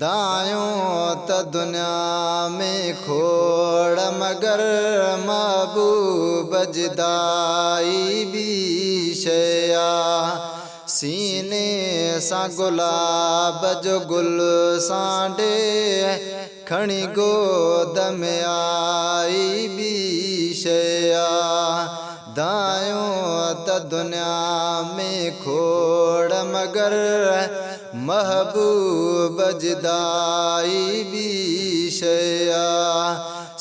दायूं त दुनिया में खोड़ मगर महबूब जुदाई भी शया सीने सा गुलाब जो गुल सांडे खणी गोद में आई भी शया दायूं त दुनिया में खोड़ मगर महबूब जुदाई भी शया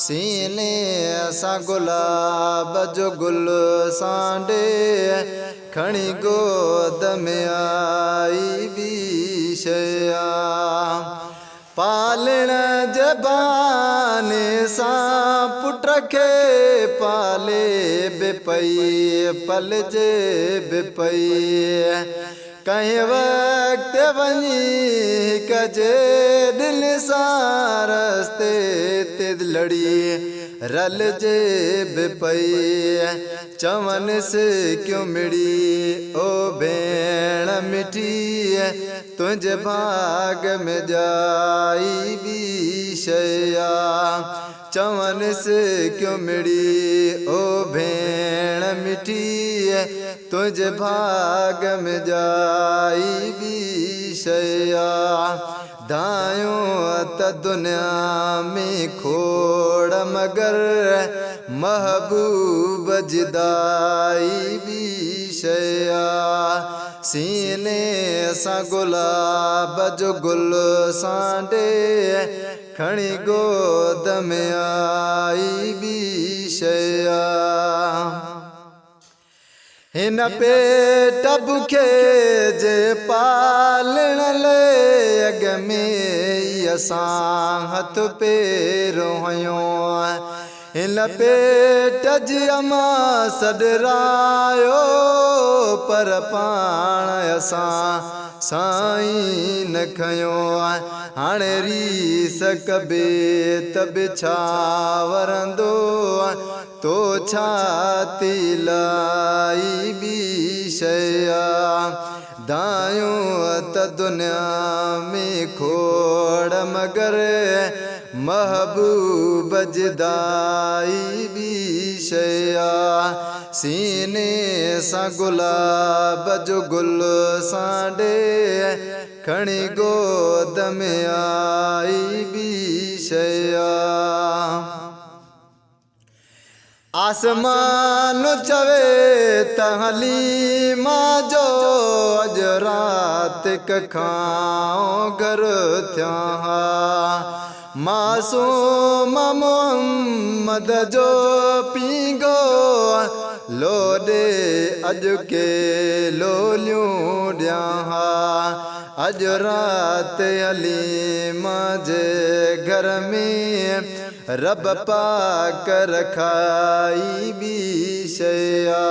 सीने सा गुलाब जो गुल सांडे खणी गोद में आई भी शया पालण जबाने सा पुट खे पाले बेपई पल जे बेपई कहीं वक्त वही कजे दिल सां रस्ते ते लड़ी रल जे बेपई चवन से क्यों मिड़ी ओ भेण मिठी तुझे भाग में जाई भी शया चवन से क्यों मिड़ी ओ भेण मिठी तुझे भाग में जाई भी शया दायूं त दुनिया में खोड़ मगर महबूब जुदाई भी शया सीने सा गुलाब जो गुल सांडे खणी गोद में आई भी शया हिन पेट बुखे जे पालण ले अग में असां हथ पेरो हयूं हिन पेट जी अमा सॾरायो पर पाण असां साईं न खयो हाणे रीस कबे त बिछा वरंदो तो छाती लाई भी शया दायूं त दुनिया में खोड़ मगर महबूब जुदाई भी शया सीने सा गुलाब जो गुल सांडे खणी गोद में आई भी शया आसमान चवे तहली मां जो अज रात खाओ घर थिया मासूम मोहम्मद जो पीगो लोडे अज के लोलियूं ॾिया अज रात हलीमा जे घर में रब पाक रखाई भी शया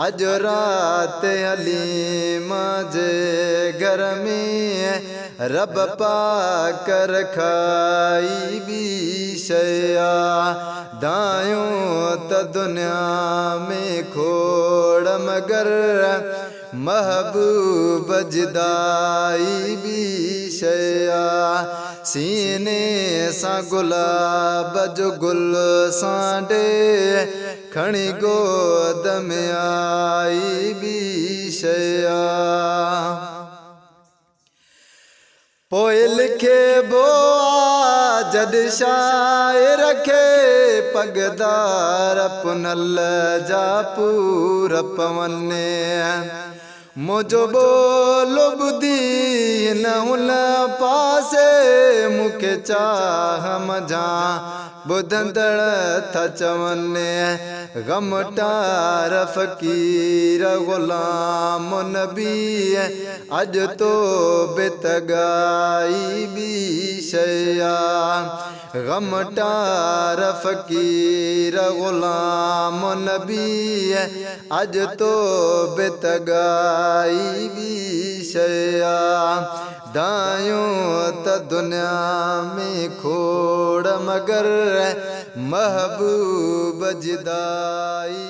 अज रात हलीमा जे घर में रब पाक रखाई भी शया दायूं त दुनिया में खोड़ मगर महबूब जुदाई भी शया सीने सा गुलाब जो गुल सांडे खणी गोद में आई भी शया पोइ लिखे बो जद शायर खे पगदार पुनल जा पूर पवने मुझो बोलो बुधी न हुन पासे मुखे चाह मजा बुधंदड़ था चवने गम टार फकीर गुलाम नबी अज तो बेतगाई भी शया गम टार फकीर गुलाम नबी अज तो बेतगाई भी शया दायूं त दुनिया में खोड़ मगर महबूब जुदाई